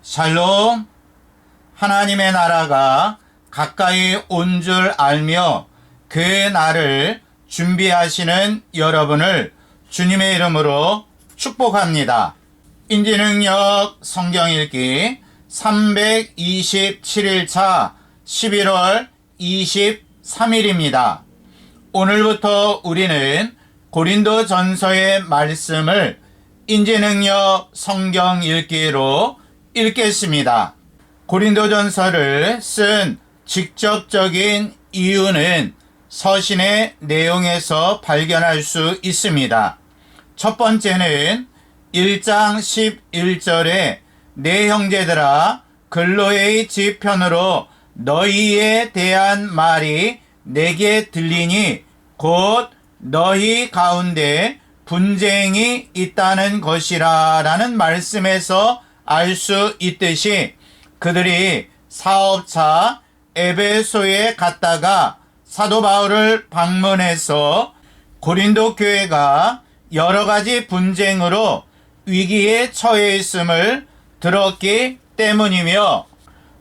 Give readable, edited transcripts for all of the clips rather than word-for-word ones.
샬롬. 하나님의 나라가 가까이 온 줄 알며 그 날을 준비하시는 여러분을 주님의 이름으로 축복합니다. 인지능력 성경 읽기 327일차 11월 23일입니다. 오늘부터 우리는 고린도 전서의 말씀을 인지능력 성경 읽기로 읽겠습니다. 고린도 전서를 쓴 직접적인 이유는 서신의 내용에서 발견할 수 있습니다. 첫 번째는 1장 11절에 내 형제들아 글로의 지편으로 너희에 대한 말이 내게 들리니 곧 너희 가운데 분쟁이 있다는 것이라 라는 말씀에서 알 수 있듯이 그들이 사업차 에베소에 갔다가 사도 바울을 방문해서 고린도 교회가 여러 가지 분쟁으로 위기에 처해 있음을 들었기 때문이며,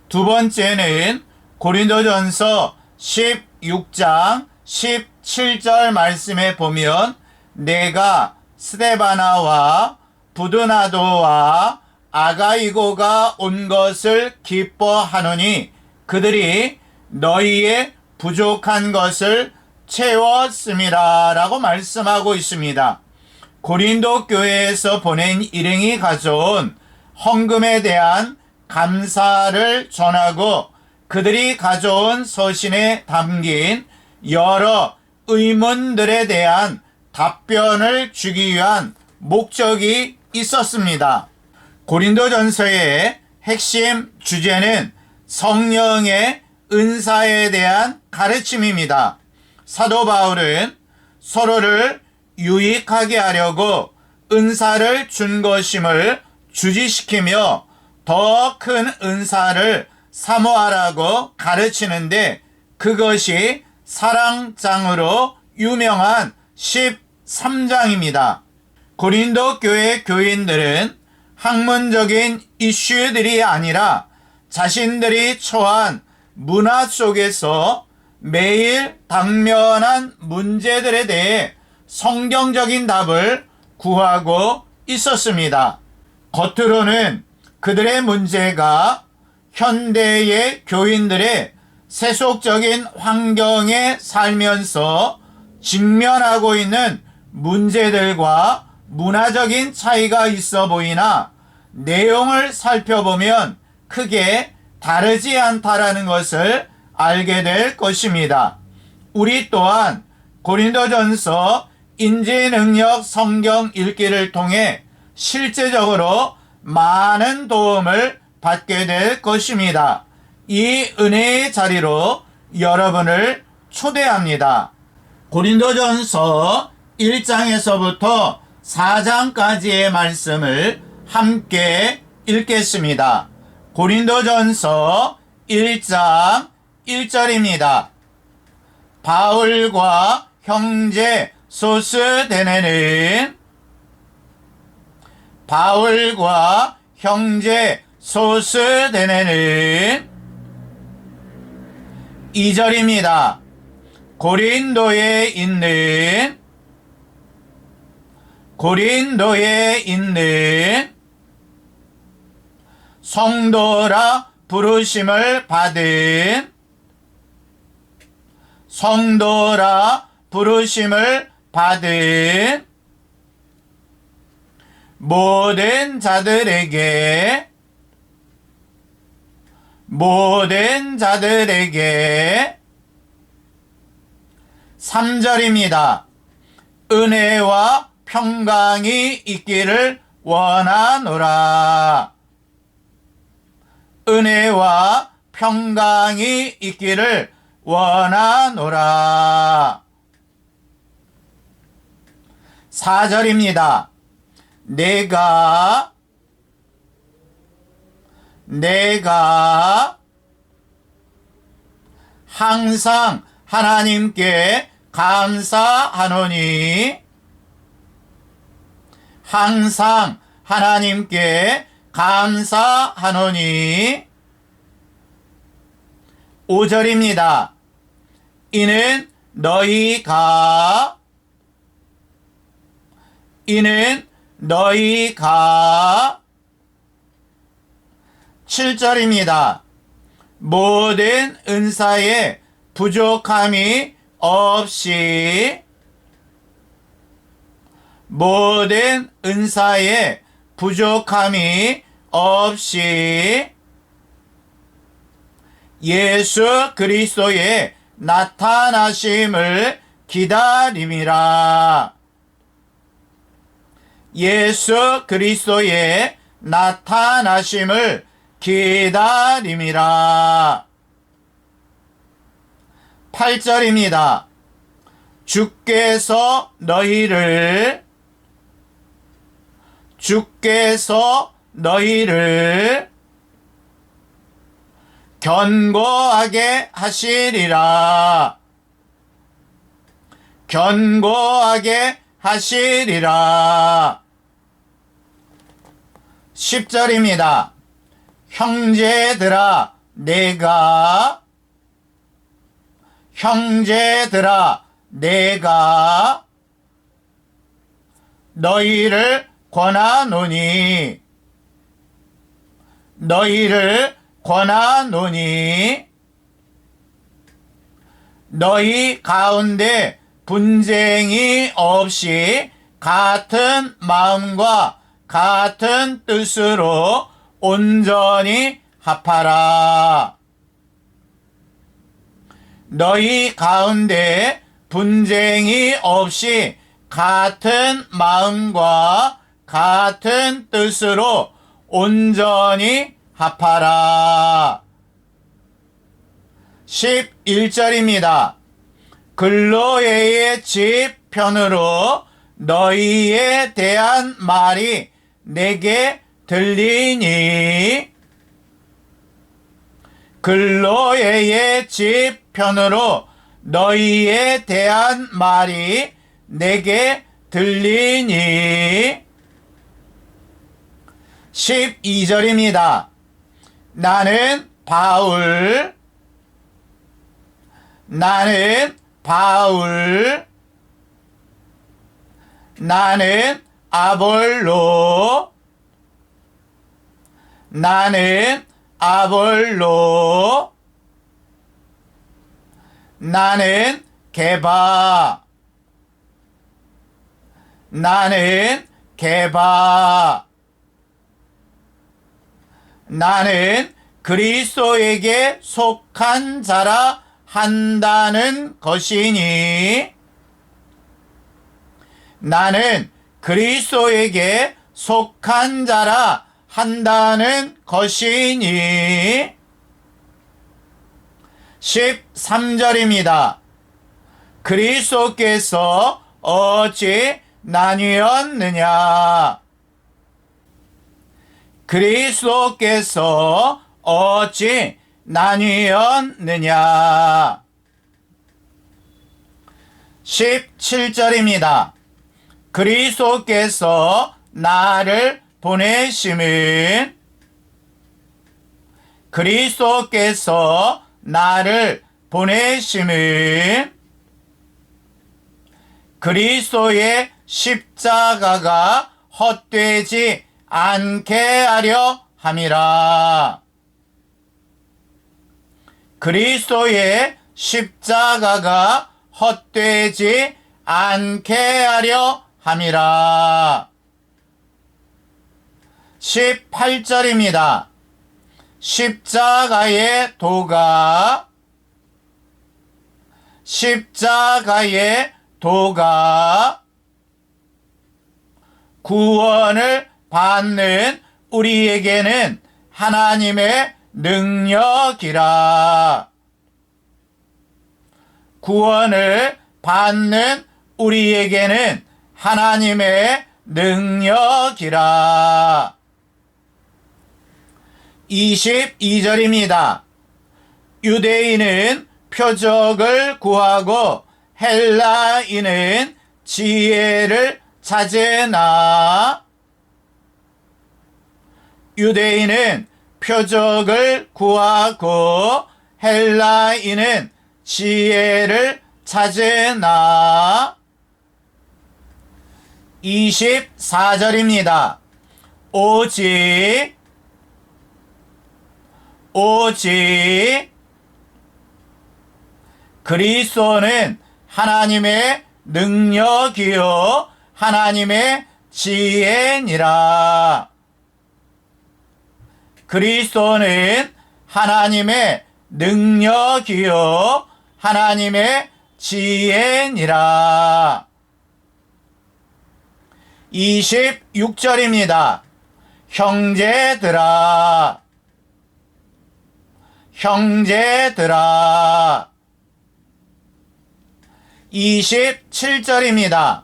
두 번째는 고린도전서 16장 17절 말씀에 보면 내가 스데바나와 부드나도와 아가이고가 온 것을 기뻐하노니 그들이 너희의 부족한 것을 채웠음이라 라고 말씀하고 있습니다. 고린도 교회에서 보낸 일행이 가져온 헌금에 대한 감사를 전하고 그들이 가져온 서신에 담긴 여러 의문들에 대한 답변을 주기 위한 목적이 있었습니다. 고린도전서의 핵심 주제는 성령의 은사에 대한 가르침입니다. 사도 바울은 서로를 유익하게 하려고 은사를 준 것임을 주지시키며 더 큰 은사를 사모하라고 가르치는데, 그것이 사랑장으로 유명한 13장입니다. 고린도 교회 교인들은 학문적인 이슈들이 아니라 자신들이 처한 문화 속에서 매일 당면한 문제들에 대해 성경적인 답을 구하고 있었습니다. 겉으로는 그들의 문제가 현대의 교인들의 세속적인 환경에 살면서 직면하고 있는 문제들과 문화적인 차이가 있어 보이나 내용을 살펴보면 크게 다르지 않다라는 것을 알게 될 것입니다. 우리 또한 고린도전서 인지능력 성경 읽기를 통해 실제적으로 많은 도움을 받게 될 것입니다. 이 은혜의 자리로 여러분을 초대합니다. 고린도전서 1장에서부터 4장까지의 말씀을 함께 읽겠습니다. 고린도전서 1장 1절입니다. 바울과 형제 소스데네는 바울과 형제 소스데네는 2절입니다. 고린도에 있는 성도라 부르심을 받은 모든 자들에게 3절입니다. 은혜와 평강이 있기를 원하노라. 은혜와 평강이 있기를 원하노라. 4절입니다. 내가 항상 하나님께 감사하노니 항상 하나님께 감사하노니. 5절입니다. 이는 너희가 7절입니다. 모든 은사에 부족함이 없이 예수 그리스도의 나타나심을 기다림이라. 예수 그리스도의 나타나심을 기다림이라. 8절입니다. 주께서 너희를 견고하게 하시리라. 10절입니다. 형제들아 내가 너희를 권하노니 너희 가운데 분쟁이 없이 같은 마음과 같은 뜻으로 온전히 합하라. 너희 가운데 분쟁이 없이 같은 마음과 같은 뜻으로 온전히 합하라. 11절입니다. 글로에의 집 편으로 너희에 대한 말이 내게 들리니 글로에의 집 편으로 너희에 대한 말이 내게 들리니. 12절입니다. 나는 아볼로 나는 게바 나는 그리스도에게 속한 자라 한다는 것이니. 나는 그리스도에게 속한 자라 한다는 것이니. 13절입니다. 그리스도께서 어찌 나뉘었느냐? 그리스도께서 어찌 나뉘었느냐? 17절입니다. 그리스도께서 나를 보내심은 그리스도의 십자가가 헛되지 않게 하려 함이라. 그리스도의 십자가가 헛되지 않게 하려 함이라. 18절입니다. 십자가의 도가 구원을 받는 우리에게는 하나님의 능력이라. 구원을 받는 우리에게는 하나님의 능력이라. 22절입니다. 유대인은 표적을 구하고 헬라인은 지혜를 찾으나 유대인은 표적을 구하고 헬라인은 지혜를 찾으나. 24절입니다. 오직 그리스도는 하나님의 능력이요 하나님의 지혜니라. 그리스도는 하나님의 능력이요 하나님의 지혜니라. 26절입니다. 형제들아 27절입니다.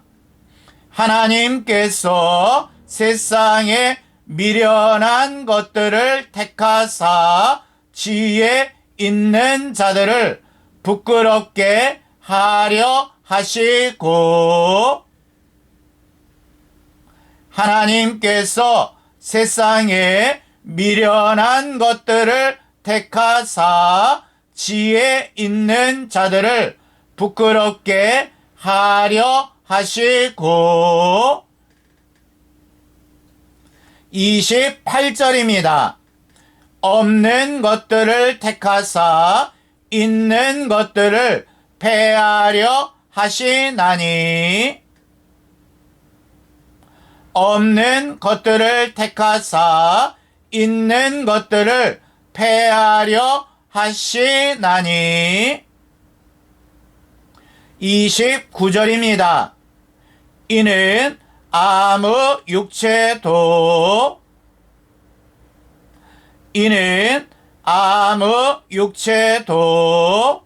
하나님께서 세상에 미련한 것들을 택하사 지혜 있는 자들을 부끄럽게 하려 하시고. 하나님께서 세상에 미련한 것들을 택하사 지혜 있는 자들을 부끄럽게 하려 하시고. 28절입니다. 없는 것들을 택하사 있는 것들을 패하려 하시나니. 없는 것들을 택하사 있는 것들을 패하려 하시나니. 29절입니다. 이는 아무 육체도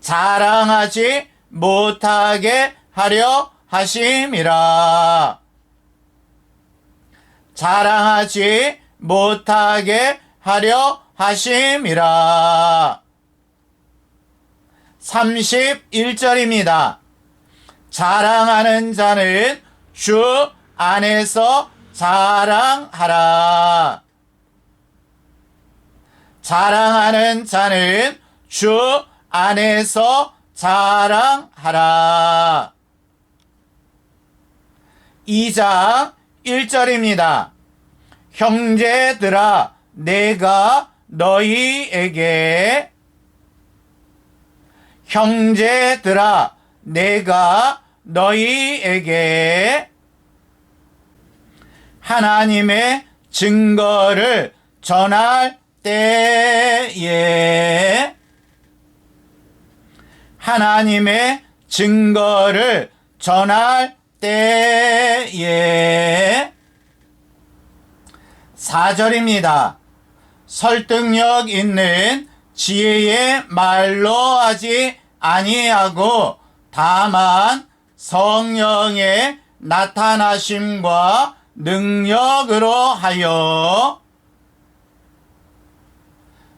자랑하지 못하게 하려 하심이라. 자랑하지 못하게 하려 하심이라. 31절입니다. 자랑하는 자는 주 안에서 자랑하라. 자랑하는 자는 주 안에서 자랑하라. 2장 1절입니다. 형제들아 내가 너희에게 하나님의 증거를 전할 때에 하나님의 증거를 전할 때에 4절입니다. 설득력 있는 지혜의 말로 하지 아니하고 다만 성령의 나타나심과 능력으로 하여.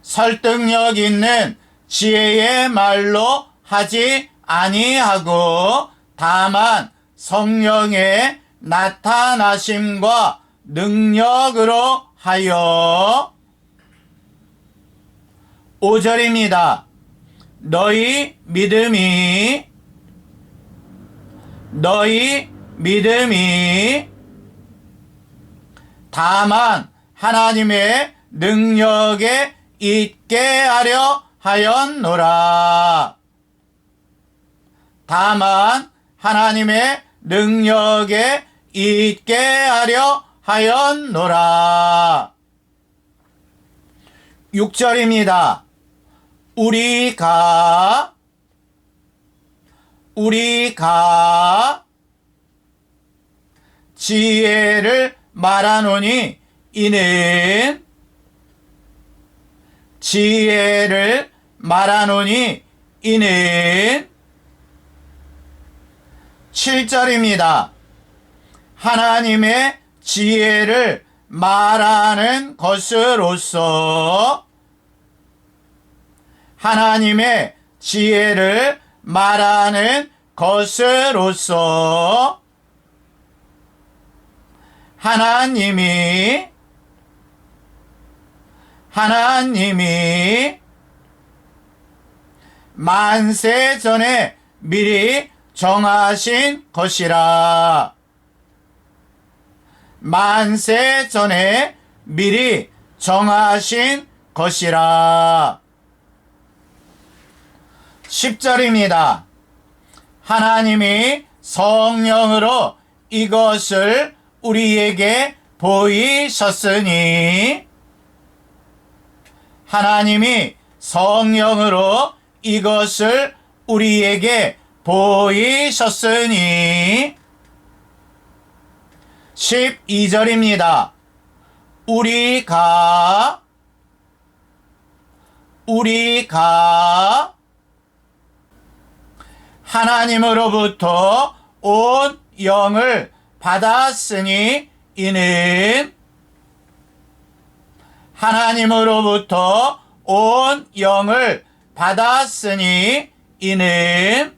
설득력 있는 지혜의 말로 하지 아니하고 다만 성령의 나타나심과 능력으로 하여. 5절입니다. 너희 믿음이 다만 하나님의 능력에 있게 하려 하였노라. 다만 하나님의 능력에 있게 하려 하였노라. 6절입니다. 우리가 지혜를 말하노니 이는 7절입니다. 하나님의 지혜를 말하는 것으로서 하나님의 지혜를 말하는 것으로서 하나님이 만세 전에 미리 정하신 것이라. 만세 전에 미리 정하신 것이라. 10절입니다. 하나님이 성령으로 이것을 우리에게 보이셨으니, 하나님이 성령으로 이것을 우리에게 보이셨으니. 12절입니다. 우리가 하나님으로부터 온 영을 받았으니 이는, 하나님으로부터 온 영을 받았으니 이는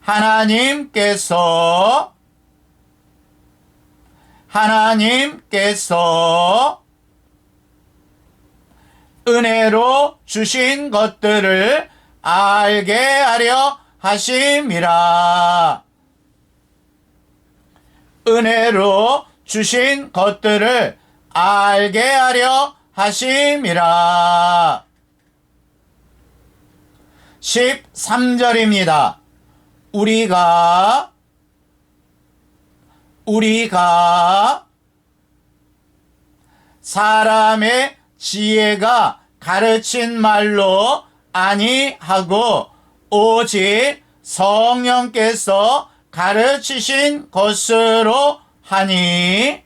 하나님께서 은혜로 주신 것들을 알게 하려 하심이라. 은혜로 주신 것들을 알게 하려 하심이라. 13절입니다. 우리가 사람의 지혜가 가르친 말로 아니하고 오직 성령께서 가르치신 것으로 하니,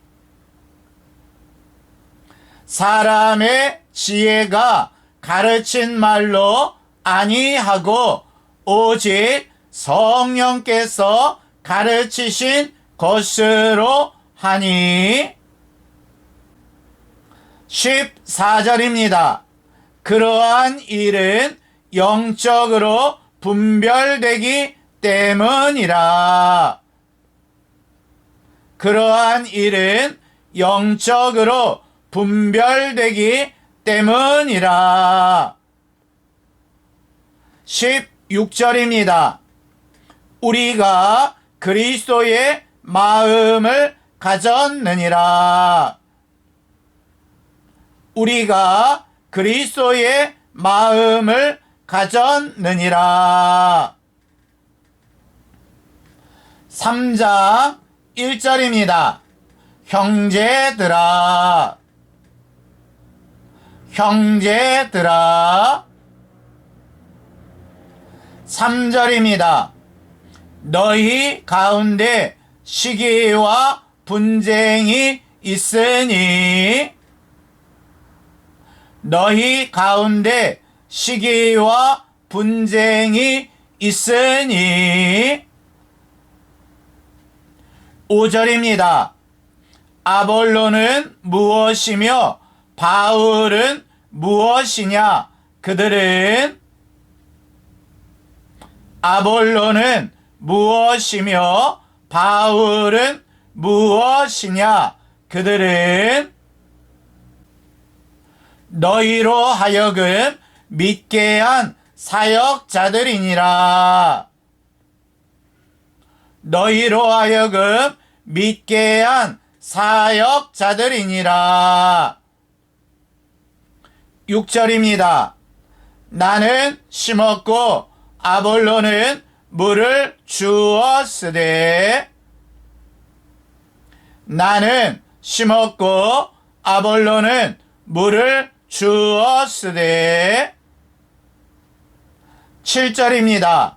사람의 지혜가 가르친 말로 아니하고 오직 성령께서 가르치신 것으로 하니. 14절입니다. 그러한 일은 영적으로 분별되기 때문이라. 그러한 일은 영적으로 분별되기 때문이라. 16절입니다. 우리가 그리스도의 마음을 가졌느니라. 우리가 그리스도의 마음을 가졌느니라. 3장 1절입니다. 형제들아 3절입니다. 너희 가운데 시기와 분쟁이 있으니, 너희 가운데 시기와 분쟁이 있으니. 5절입니다. 아볼로는 무엇이며 바울은 무엇이냐? 아볼로는 무엇이며 바울은 무엇이냐? 그들은 너희로 하여금 믿게 한 사역자들이니라. 너희로 하여금 믿게 한 사역자들이니라. 6절입니다. 나는 심었고 아볼로는 물을 주었으되, 나는 심었고 아볼로는 물을 주었으되. 7절입니다.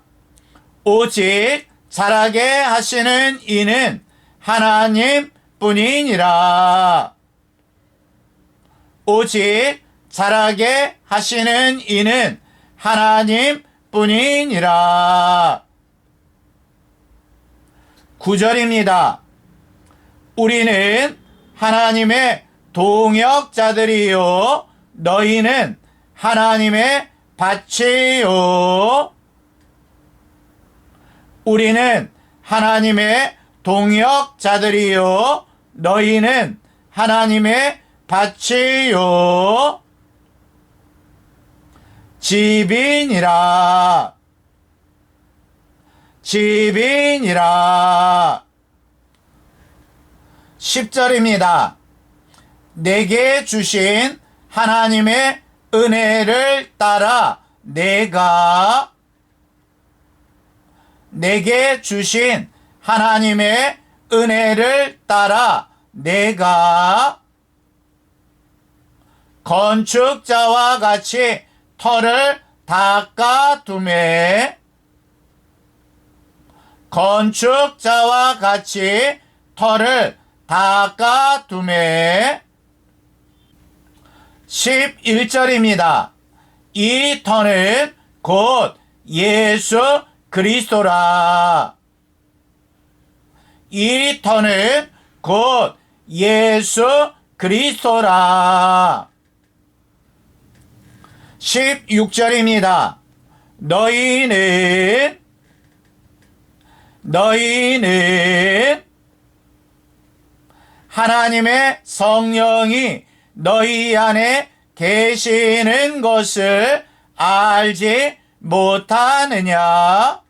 오직 자라게 하시는 이는 하나님 뿐이니라. 오직 자라게 하시는 이는 하나님 뿐이니라. 9절입니다. 우리는 하나님의 동역자들이요 너희는 하나님의 밭이요. 우리는 하나님의 동역자들이요 너희는 하나님의 밭이요 집이니라. 10절입니다. 내게 주신 하나님의 은혜를 따라 내게 주신 하나님의 은혜를 따라 내가 건축자와 같이 터를 닦아두매 건축자와 같이 터를 닦아두매 11절입니다. 이 터는 곧 예수 그리스도라. 이 터는 곧 예수 그리스도라. 16절입니다. 너희는 하나님의 성령이 너희 안에 계시는 것을 알지 못하느냐?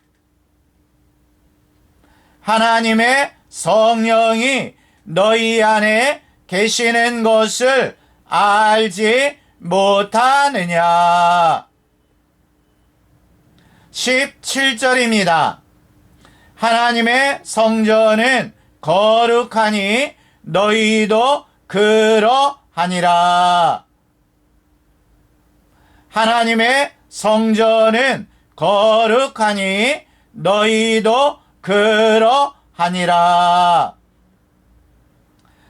하나님의 성령이 너희 안에 계시는 것을 알지 못하느냐? 17절입니다. 하나님의 성전은 거룩하니 너희도 그러하니라. 하나님의 성전은 거룩하니 너희도 그러하니라.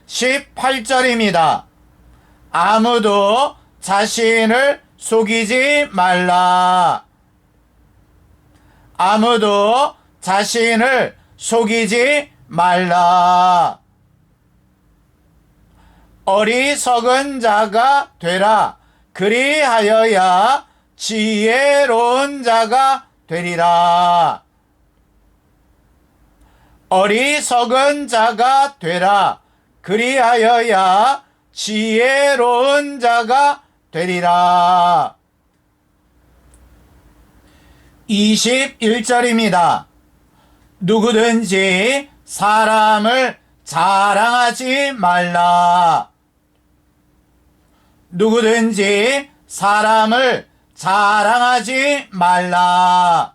18절입니다. 아무도 자신을 속이지 말라. 아무도 자신을 속이지 말라. 어리석은 자가 되라. 그리하여야 지혜로운 자가 되리라. 어리석은 자가 되라. 그리하여야 지혜로운 자가 되리라. 21절입니다. 누구든지 사람을 자랑하지 말라. 누구든지 사람을 자랑하지 말라.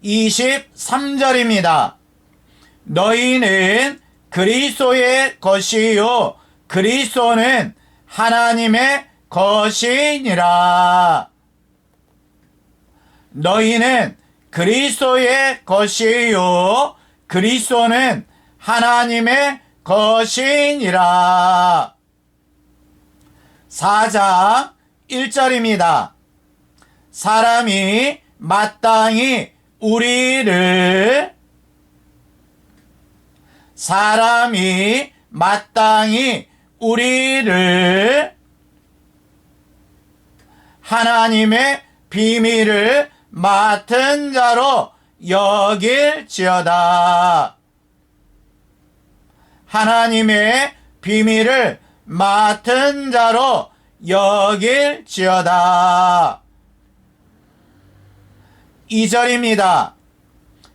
23절입니다. 너희는 그리스도의 것이요 그리스도는 하나님의 것이니라. 너희는 그리스도의 것이요 그리스도는 하나님의 것이니라. 4장 1절입니다. 사람이 마땅히 우리를 하나님의 비밀을 맡은 자로 여길지어다. 하나님의 비밀을 맡은 자로 여길지어다. 2절입니다.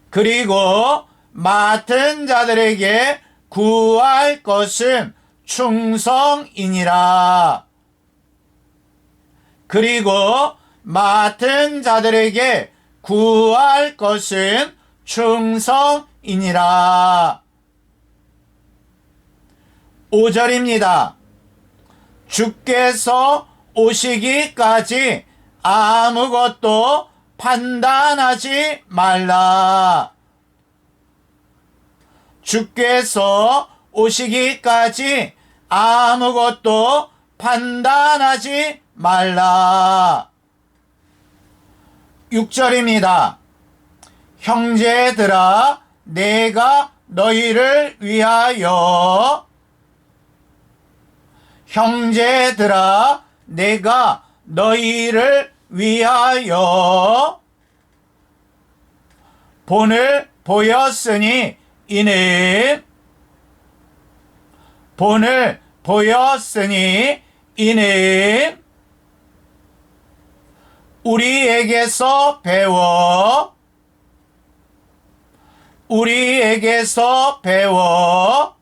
그리고 맡은 자들에게 구할 것은 충성이니라. 그리고 맡은 자들에게 구할 것은 충성이니라. 5절입니다. 주께서 오시기까지 아무것도 판단하지 말라. 주께서 오시기까지 아무것도 판단하지 말라. 6절입니다. 형제들아, 내가 너희를 위하여 본을 보였으니 이는 본을 보였으니 이는 우리에게서 배워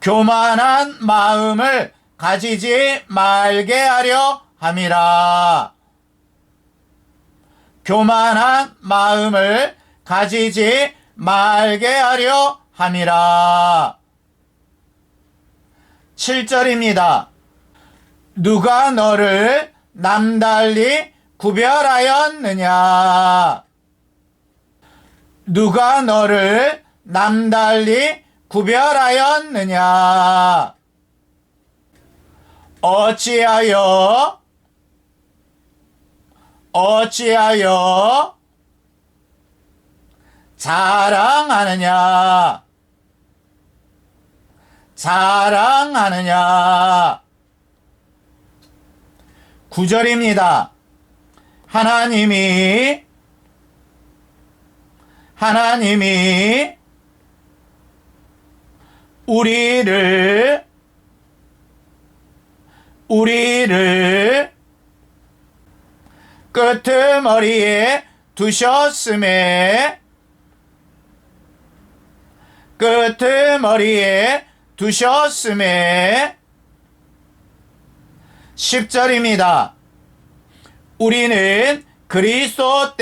교만한 마음을 가지지 말게 하려 함이라. 교만한 마음을 가지지 말게 하려 함이라. 7절입니다. 누가 너를 남달리 구별하였느냐? 누가 너를 남달리 구별하였느냐? 어찌하여 자랑하느냐? 9절입니다. 하나님이 우리를 끄트머리에 두셨음에 10절입니다. 우리는 그리스도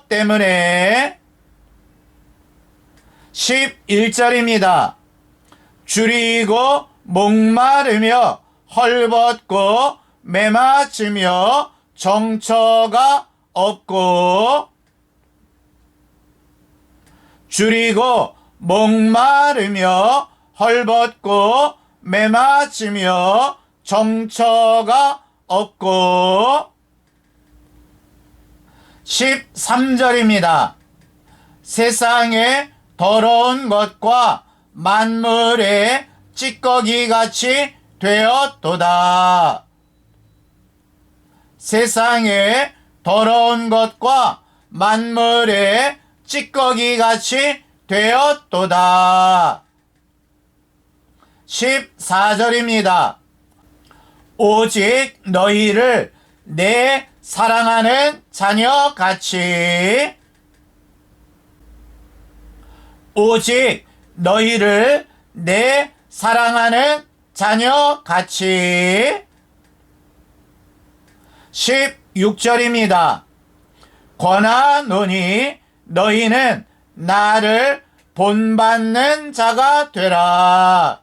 때문에 11절입니다. 줄이고 목마르며 헐벗고 메마르며 정처가 없고 줄이고 목마르며 헐벗고 메마르며 정처가 없고 13절입니다. 세상의 더러운 것과 만물의 찌꺼기같이 되었도다. 세상의 더러운 것과 만물의 찌꺼기같이 되었도다. 14절입니다. 오직 너희를 내 사랑하는 자녀같이 오직 너희를 내 사랑하는 자녀같이 16절입니다. 권하노니 너희는 나를 본받는 자가 되라.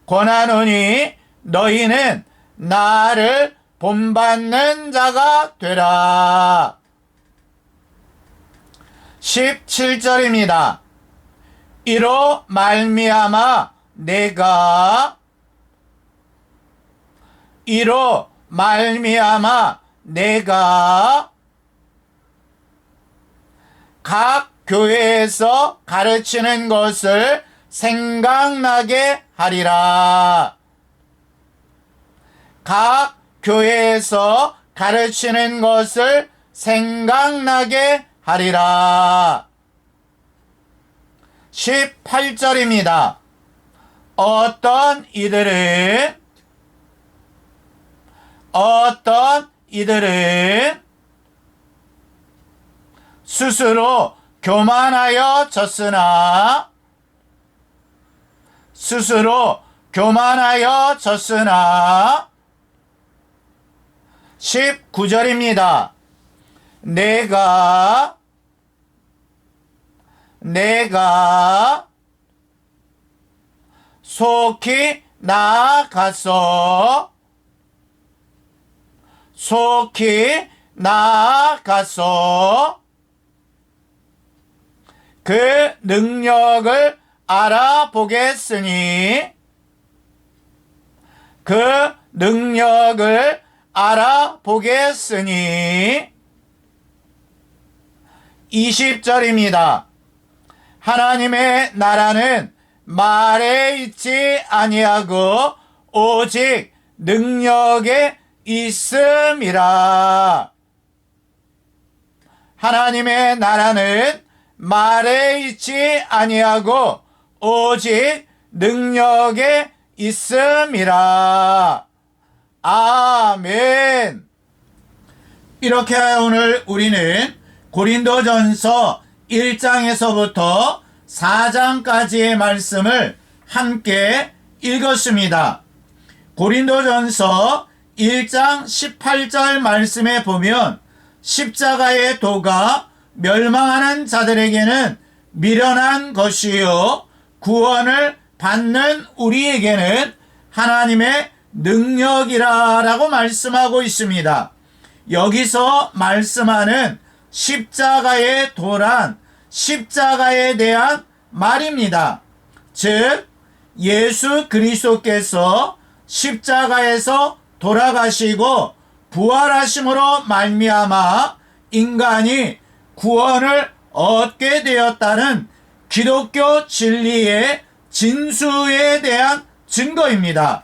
권하노니 너희는 나를 본받는 자가 되라. 17절입니다. 이로 말미암아 내가 각 교회에서 가르치는 것을 생각나게 하리라. 각 교회에서 가르치는 것을 생각나게 하리라. 18절입니다. 어떤 이들은 스스로 교만하여 졌으나 19절입니다. 내가 속히 나아가서 그 능력을 알아보겠으니 20절입니다. 하나님의 나라는 말에 있지 아니하고 오직 능력에 있음이라. 하나님의 나라는 말에 있지 아니하고 오직 능력에 있음이라. 아멘. 이렇게 오늘 우리는 고린도전서 1장에서부터 4장까지의 말씀을 함께 읽었습니다. 고린도전서 1장 18절 말씀에 보면 십자가의 도가 멸망하는 자들에게는 미련한 것이요 구원을 받는 우리에게는 하나님의 능력이라 라고 말씀하고 있습니다. 여기서 말씀하는 십자가의 도란 십자가에 대한 말입니다. 즉 예수 그리스도께서 십자가에서 돌아가시고 부활하심으로 말미암아 인간이 구원을 얻게 되었다는 기독교 진리의 진수에 대한 증거입니다.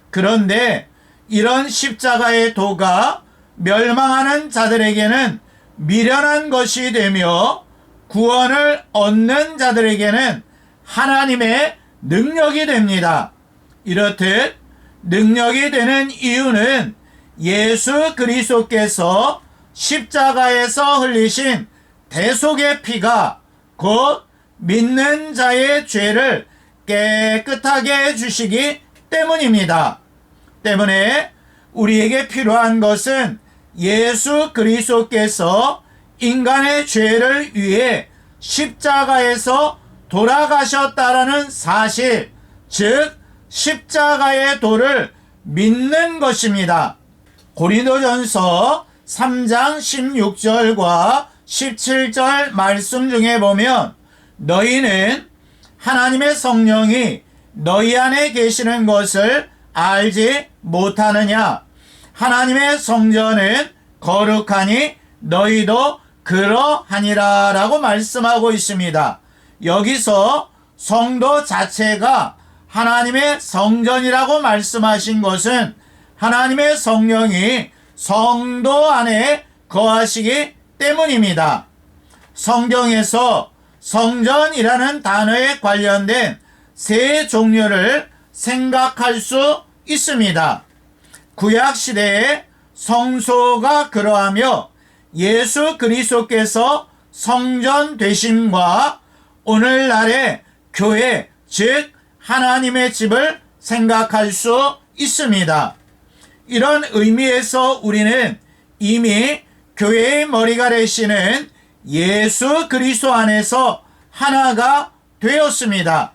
그런데 이런 십자가의 도가 멸망하는 자들에게는 미련한 것이 되며 구원을 얻는 자들에게는 하나님의 능력이 됩니다. 이렇듯 능력이 되는 이유는 예수 그리스도께서 십자가에서 흘리신 대속의 피가 곧 믿는 자의 죄를 깨끗하게 해주시기 때문입니다. 때문에 우리에게 필요한 것은 예수 그리스도께서 인간의 죄를 위해 십자가에서 돌아가셨다라는 사실, 즉 십자가의 도를 믿는 것입니다. 고린도전서 3장 16절과 17절 말씀 중에 보면 너희는 하나님의 성령이 너희 안에 계시는 것을 알지 못하느냐? 하나님의 성전은 거룩하니 너희도 그러하니라 라고 말씀하고 있습니다. 여기서 성도 자체가 하나님의 성전이라고 말씀하신 것은 하나님의 성령이 성도 안에 거하시기 때문입니다. 성경에서 성전이라는 단어에 관련된 세 종류를 생각할 수 있습니다. 구약시대에 성소가 그러하며 예수 그리스도께서 성전 되심과 오늘날의 교회, 즉 하나님의 집을 생각할 수 있습니다. 이런 의미에서 우리는 이미 교회의 머리가 되시는 예수 그리스도 안에서 하나가 되었습니다.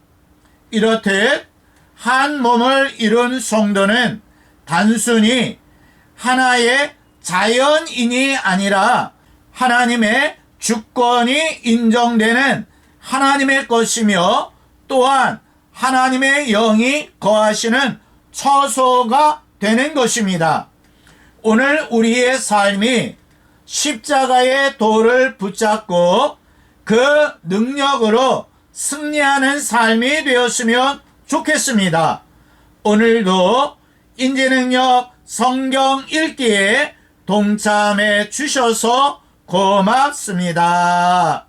이렇듯 한 몸을 이룬 성도는 단순히 하나의 자연인이 아니라 하나님의 주권이 인정되는 하나님의 것이며 또한 하나님의 영이 거하시는 처소가 되는 것입니다. 오늘 우리의 삶이 십자가의 도를 붙잡고 그 능력으로 승리하는 삶이 되었으면 좋겠습니다. 오늘도 인지능력 성경 읽기에 동참해 주셔서 고맙습니다.